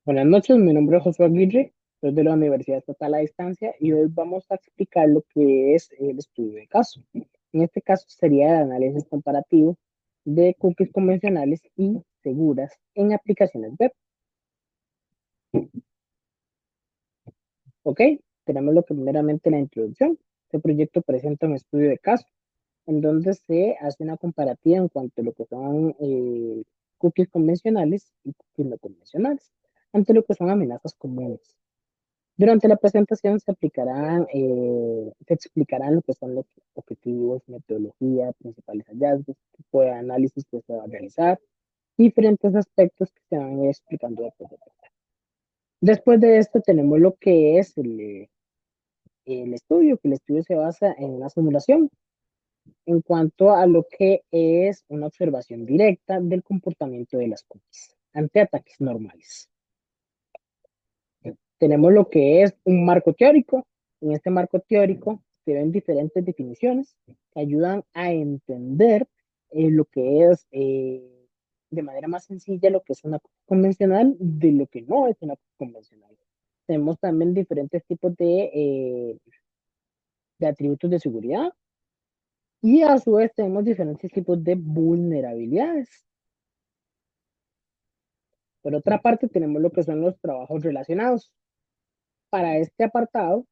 Buenas noches, mi nombre es Josué Aguirre, soy de la Universidad Estatal a Distancia y hoy vamos a explicar lo que es el estudio de caso. En este caso sería el análisis comparativo de cookies convencionales y seguras en aplicaciones web. ¿Ok? Tenemos lo que primeramente la introducción. Este proyecto presenta un estudio de caso en donde se hace una comparativa en cuanto a lo que son cookies convencionales y cookies no convencionales, ante lo que son amenazas comunes. Durante la presentación se explicarán lo que son los objetivos, metodología, principales hallazgos, tipo de análisis que se va a realizar, diferentes aspectos que se van a ir explicando después de todo. Después de esto tenemos lo que es el estudio, que el estudio se basa en una simulación en cuanto a lo que es una observación directa del comportamiento de las cookies ante ataques normales. Tenemos lo que es un marco teórico. En este marco teórico se ven diferentes definiciones que ayudan a entender lo que es de manera más sencilla lo que es una convencional de lo que no es una convencional. Tenemos también diferentes tipos de atributos de seguridad y a su vez tenemos diferentes tipos de vulnerabilidades. Por otra parte, tenemos lo que son los trabajos relacionados. Para este apartado,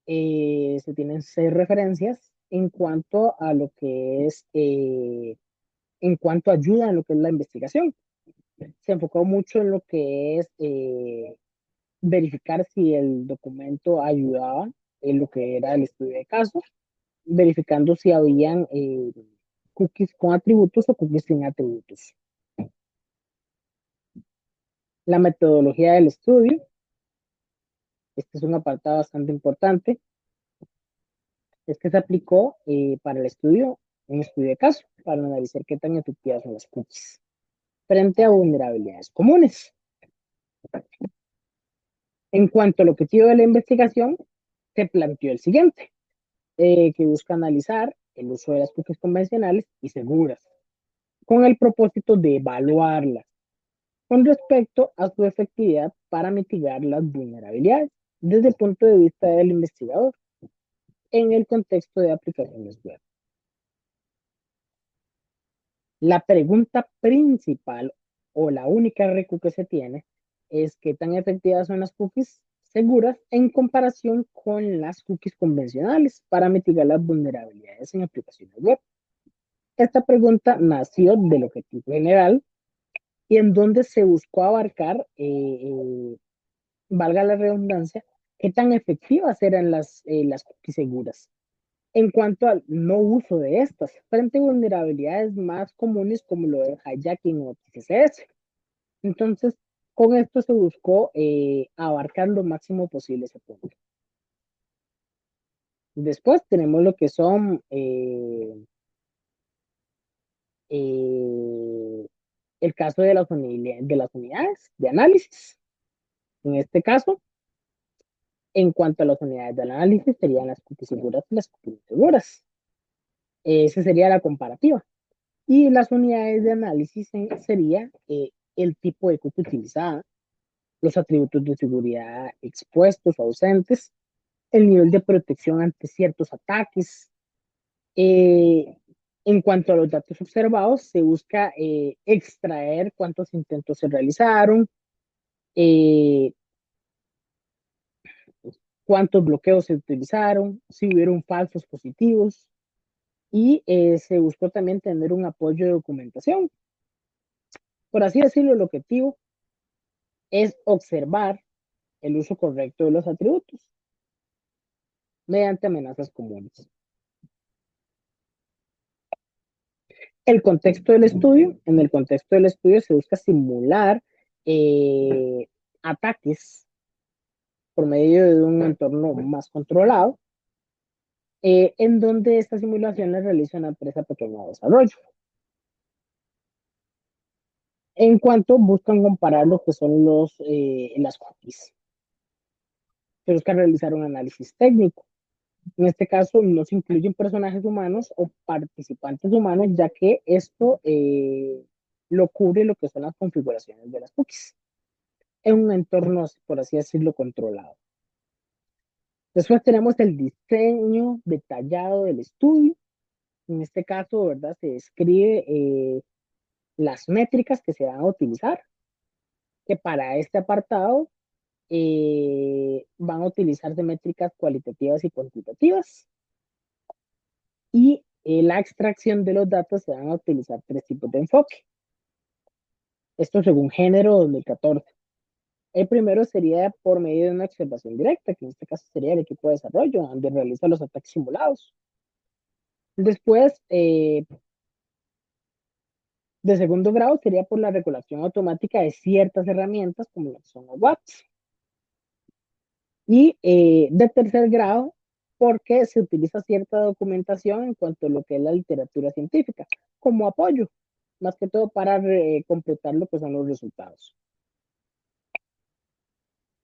se tienen 6 referencias en cuanto a lo que es, en cuanto ayuda en lo que es la investigación. Se enfocó mucho en lo que es verificar si el documento ayudaba en lo que era el estudio de caso, verificando si habían cookies con atributos o cookies sin atributos. La metodología del estudio, este es un apartado bastante importante, es que se aplicó para el estudio, un estudio de caso, para analizar qué tan efectivas son las cookies frente a vulnerabilidades comunes. En cuanto al objetivo de la investigación, se planteó el siguiente, que busca analizar el uso de las cookies convencionales y seguras, con el propósito de evaluarlas con respecto a su efectividad para mitigar las vulnerabilidades desde el punto de vista del investigador en el contexto de aplicaciones web. La pregunta principal o la única recu que se tiene es qué tan efectivas son las cookies seguras en comparación con las cookies convencionales para mitigar las vulnerabilidades en aplicaciones web. Esta pregunta nació del objetivo general y en donde se buscó abarcar, valga la redundancia, qué tan efectivas eran las cookies seguras en cuanto al no uso de estas, frente a vulnerabilidades más comunes como lo de hijacking o TCS. Entonces, con esto se buscó abarcar lo máximo posible ese punto. Después tenemos lo que son eh, el caso de las unidades de análisis. En este caso, en cuanto a las unidades de análisis, serían las cookies seguras y las cookies seguras. Esa sería la comparativa. Y las unidades de análisis sería el tipo de cookie utilizada, los atributos de seguridad expuestos o ausentes, el nivel de protección ante ciertos ataques. Eh, en cuanto a los datos observados, se busca extraer cuántos intentos se realizaron, eh, cuántos bloqueos se utilizaron, si hubieron falsos positivos y se buscó también tener un apoyo de documentación. Por así decirlo, el objetivo es observar el uso correcto de los atributos mediante amenazas comunes. El contexto del estudio, en el contexto del estudio se busca simular ataques por medio de un entorno más controlado, en donde esta simulación la realiza una empresa pequeña de desarrollo. En cuanto buscan comparar lo que son las cookies, se busca realizar un análisis técnico. En este caso no se incluyen personajes humanos o participantes humanos, ya que esto lo cubre lo que son las configuraciones de las cookies. en un entorno, por así decirlo, controlado. Después tenemos el diseño detallado del estudio. En este caso, ¿verdad? Se describe las métricas que se van a utilizar, que para este apartado van a utilizarse métricas cualitativas y cuantitativas. Y la extracción de los datos se van a utilizar tres tipos de enfoque. Esto según Género 2014. El primero sería por medio de una observación directa, que en este caso sería el equipo de desarrollo, donde realiza los ataques simulados. Después, de segundo grado sería por la regulación automática de ciertas herramientas, como la son los WAPs. Y de tercer grado, porque se utiliza cierta documentación en cuanto a lo que es la literatura científica, como apoyo, más que todo para completar lo que son los resultados.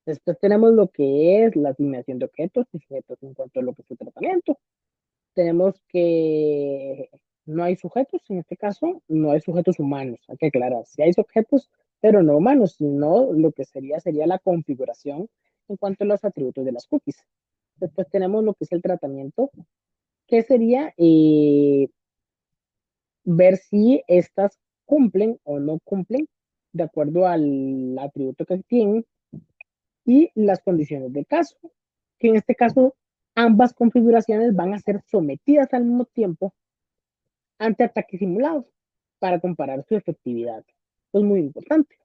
Después tenemos lo que es la asignación de objetos y sujetos en cuanto a lo que es su tratamiento. Tenemos que no hay sujetos, en este caso, no hay sujetos humanos, hay que aclarar, sí hay sujetos, pero no humanos, sino lo que sería la configuración en cuanto a los atributos de las cookies. Después tenemos lo que es el tratamiento, que sería ver si estas cumplen o no cumplen de acuerdo al atributo que tienen y las condiciones del caso, que en este caso ambas configuraciones van a ser sometidas al mismo tiempo ante ataques simulados para comparar su efectividad. Esto es muy importante.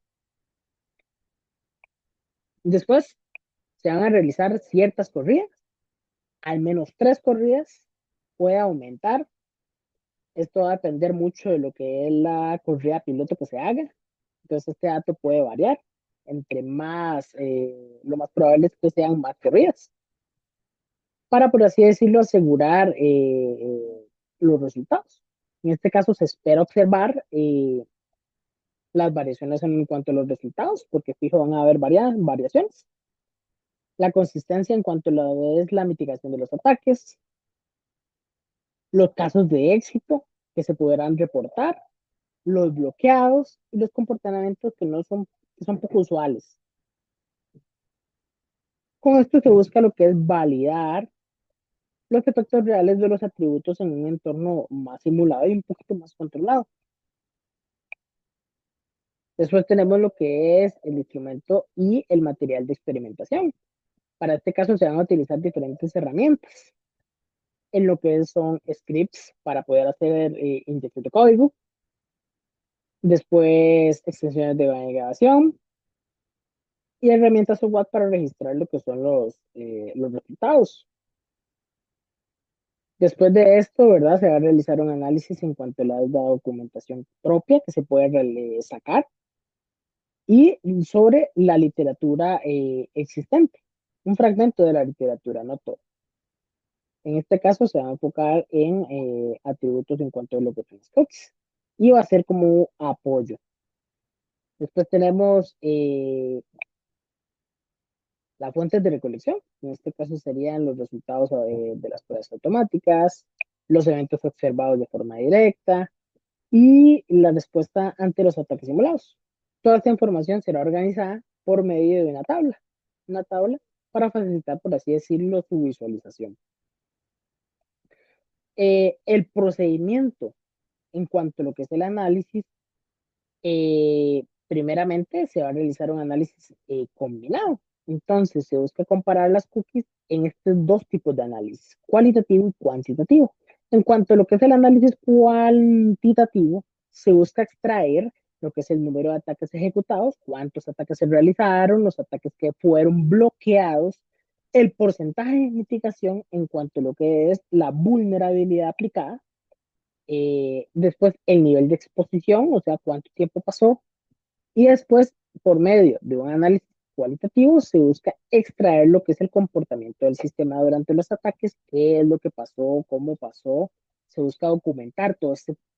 Después se van a realizar ciertas corridas, al menos 3 corridas, puede aumentar. Esto va a depender mucho de lo que es la corrida piloto que se haga. Entonces este dato puede variar. Entre más, lo más probable es que sean más corridas. Para, por así decirlo, asegurar los resultados. En este caso se espera observar las variaciones en cuanto a los resultados, porque fijo van a haber variaciones. La consistencia en cuanto a lo es la mitigación de los ataques, los casos de éxito que se podrán reportar, los bloqueados y los comportamientos que son poco usuales. Con esto se busca lo que es validar los efectos reales de los atributos en un entorno más simulado y un poquito más controlado. Después tenemos lo que es el instrumento y el material de experimentación. Para este caso se van a utilizar diferentes herramientas en lo que son scripts para poder hacer inyección de código, después extensiones de grabación y herramientas software para registrar lo que son los resultados. Después de esto, ¿verdad? Se va a realizar un análisis en cuanto a la documentación propia que se puede sacar y sobre la literatura existente, un fragmento de la literatura, no todo. En este caso se va a enfocar en atributos en cuanto a lo que son los cookies y va a ser como apoyo. Después tenemos las fuentes de recolección, en este caso serían los resultados de las pruebas automáticas, los eventos observados de forma directa y la respuesta ante los ataques simulados. Toda esta información será organizada por medio de una tabla para facilitar, por así decirlo, su visualización. El procedimiento en cuanto a lo que es el análisis, primeramente se va a realizar un análisis combinado. Entonces se busca comparar las cookies en estos dos tipos de análisis, cualitativo y cuantitativo. En cuanto a lo que es el análisis cuantitativo, se busca extraer lo que es el número de ataques ejecutados, cuántos ataques se realizaron, los ataques que fueron bloqueados, el porcentaje de mitigación en cuanto a lo que es la vulnerabilidad aplicada, después el nivel de exposición, o sea, cuánto tiempo pasó, y después, por medio de un análisis cualitativo, se busca extraer lo que es el comportamiento del sistema durante los ataques, qué es lo que pasó, cómo pasó, se busca documentar todo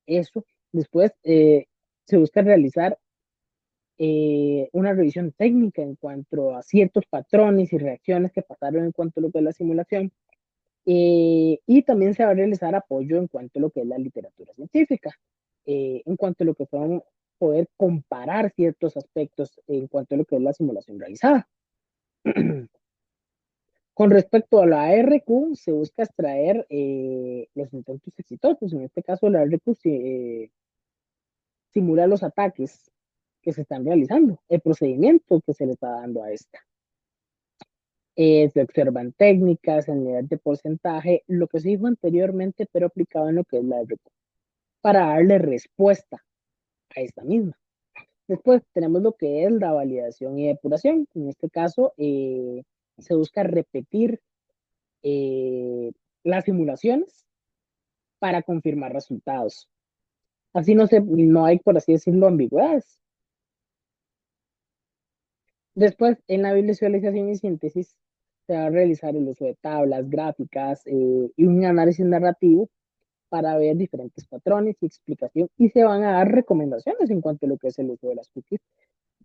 eso. Después, se busca realizar una revisión técnica en cuanto a ciertos patrones y reacciones que pasaron en cuanto a lo que es la simulación. Y también se va a realizar apoyo en cuanto a lo que es la literatura científica, en cuanto a lo que son poder comparar ciertos aspectos en cuanto a lo que es la simulación realizada. Con respecto a la RQ, se busca extraer los intentos exitosos. En este caso, la RQ simula los ataques que se están realizando, el procedimiento que se le está dando a esta. Se observan técnicas, el nivel de porcentaje, lo que se dijo anteriormente, pero aplicado en lo que es la RQ, para darle respuesta a esta misma. Después tenemos lo que es la validación y depuración. En este caso, se busca repetir las simulaciones para confirmar resultados. Así no hay, por así decirlo, ambigüedades. Después, en la visualización y síntesis, se va a realizar el uso de tablas, gráficas y un análisis narrativo para ver diferentes patrones y explicación, y se van a dar recomendaciones en cuanto a lo que es el uso de las cookies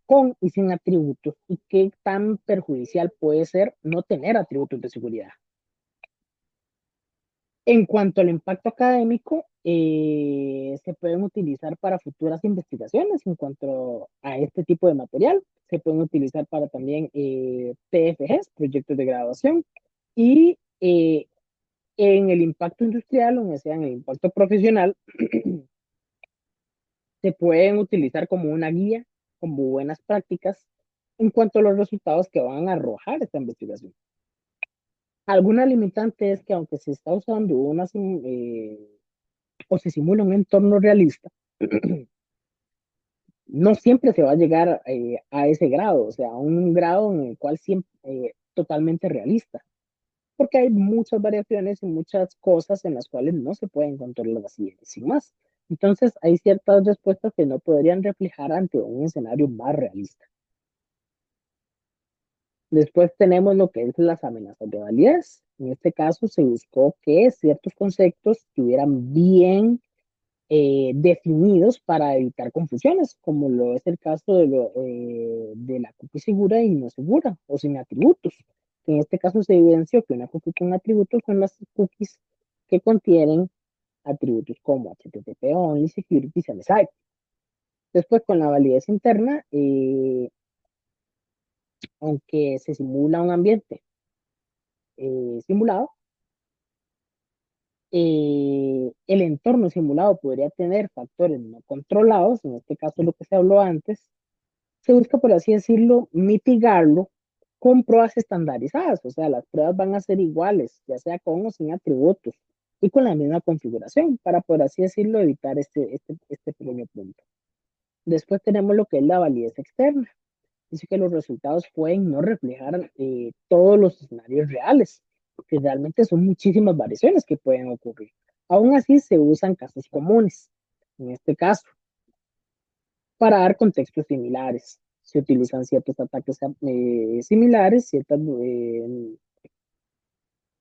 con y sin atributos, y qué tan perjudicial puede ser no tener atributos de seguridad. En cuanto al impacto académico, se pueden utilizar para futuras investigaciones en cuanto a este tipo de material. Se pueden utilizar para también PFGs, proyectos de graduación, y en el impacto industrial, o sea, en el impacto profesional, se pueden utilizar como una guía, como buenas prácticas en cuanto a los resultados que van a arrojar esta investigación. Alguna limitante es que aunque se está usando o se simula un entorno realista, no siempre se va a llegar a ese grado, o sea, a un grado en el cual siempre totalmente realista, porque hay muchas variaciones y muchas cosas en las cuales no se pueden controlar así, sin más. Entonces, hay ciertas respuestas que no podrían reflejar ante un escenario más realista. Después tenemos lo que es las amenazas de validez. En este caso, se buscó que ciertos conceptos estuvieran bien definidos para evitar confusiones, como lo es el caso de la cookie segura y no segura, o sin atributos. En este caso se evidenció que una cookie con atributos son las cookies que contienen atributos como HTTP Only, Security, CMSI. Después, con la validez interna, aunque se simula un ambiente simulado, el entorno simulado podría tener factores no controlados, en este caso lo que se habló antes, se busca, por así decirlo, mitigarlo con pruebas estandarizadas, o sea, las pruebas van a ser iguales, ya sea con o sin atributos, y con la misma configuración, para, por así decirlo, evitar este pequeño punto. Después tenemos lo que es la validez externa. Dice que los resultados pueden no reflejar todos los escenarios reales, porque realmente son muchísimas variaciones que pueden ocurrir. Aún así, se usan casos comunes. En este caso, para dar contextos similares. Se utilizan ciertos ataques similares,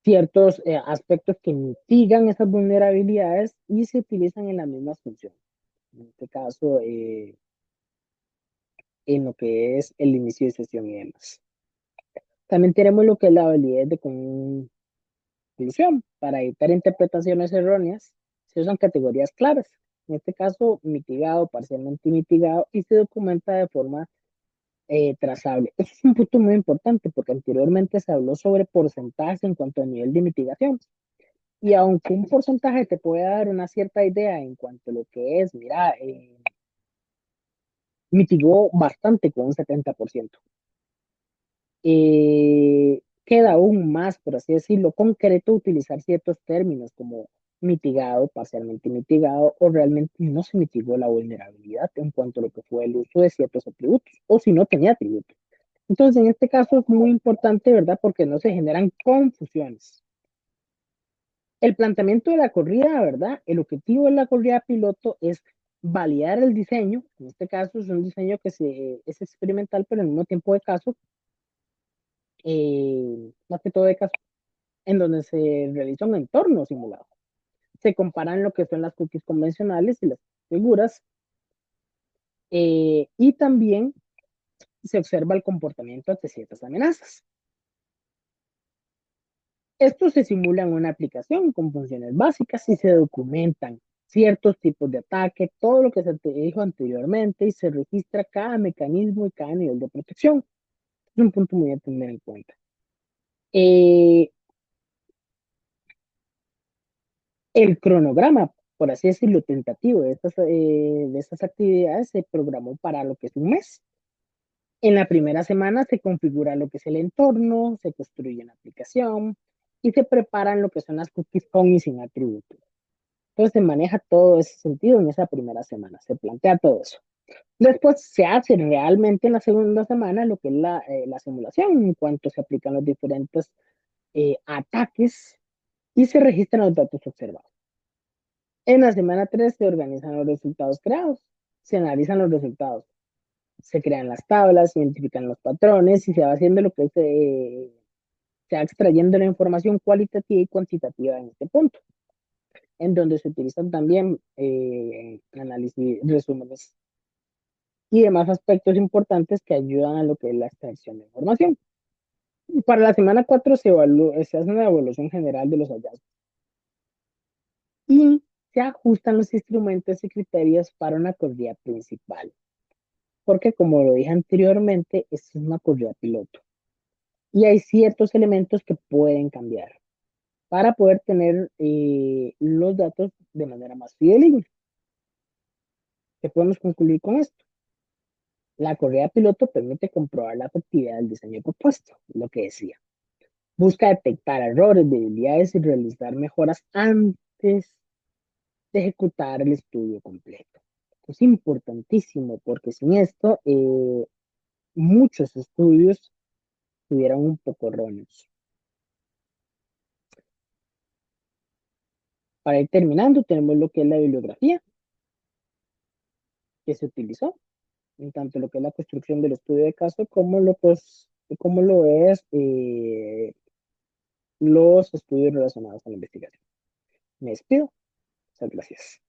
ciertos aspectos que mitigan esas vulnerabilidades y se utilizan en las mismas funciones. En este caso, en lo que es el inicio de sesión y demás. También tenemos lo que es la validez de conclusión. Para evitar interpretaciones erróneas, se usan categorías claras. En este caso, mitigado, parcialmente mitigado, y se documenta de forma trazable. Eso es un punto muy importante porque anteriormente se habló sobre porcentajes en cuanto al nivel de mitigación. Y aunque un porcentaje te puede dar una cierta idea en cuanto a lo que es, mira, mitigó bastante con un 70%. Queda aún más, por así decirlo, concreto utilizar ciertos términos como mitigado, parcialmente mitigado, o realmente no se mitigó la vulnerabilidad en cuanto a lo que fue el uso de ciertos atributos, o si no tenía atributos. Entonces, en este caso es muy importante, ¿verdad? Porque no se generan confusiones. El planteamiento de la corrida, ¿verdad? El objetivo de la corrida piloto es validar el diseño. En este caso es un diseño que es experimental, pero al mismo tiempo de caso, más que todo de caso, en donde se realiza un entorno simulado. Se comparan lo que son las cookies convencionales y las seguras, y también se observa el comportamiento ante ciertas amenazas. Esto se simula en una aplicación con funciones básicas y se documentan ciertos tipos de ataque, todo lo que se te dijo anteriormente y se registra cada mecanismo y cada nivel de protección. Es un punto muy a tener en cuenta. Eh, el cronograma, por así decirlo, tentativo de estas actividades se programó para lo que es un mes. En la primera semana se configura lo que es el entorno, se construye una aplicación y se preparan lo que son las cookies con y sin atributos. Entonces se maneja todo ese sentido en esa primera semana, se plantea todo eso. Después se hace realmente en la segunda semana lo que es la simulación, en cuanto se aplican los diferentes ataques y se registran los datos observados. En la semana 3 se organizan los resultados creados, se analizan los resultados, se crean las tablas, se identifican los patrones y se va haciendo lo que se va extrayendo la información cualitativa y cuantitativa en este punto, en donde se utilizan también análisis, resúmenes y demás aspectos importantes que ayudan a lo que es la extracción de información. Para la semana 4 se hace una evaluación general de los hallazgos y se ajustan los instrumentos y criterios para una corrida principal. Porque como lo dije anteriormente, esta es una corrida piloto y hay ciertos elementos que pueden cambiar para poder tener los datos de manera más fidedigna. ¿Qué podemos concluir con esto? La corrida piloto permite comprobar la efectividad del diseño propuesto, lo que decía. Busca detectar errores, debilidades y realizar mejoras antes de ejecutar el estudio completo. Es importantísimo porque sin esto muchos estudios estuvieran un poco erróneos. Para ir terminando, tenemos lo que es la bibliografía que se utilizó, en tanto lo que es la construcción del estudio de caso como como lo es los estudios relacionados con la investigación. Me despido. Muchas gracias.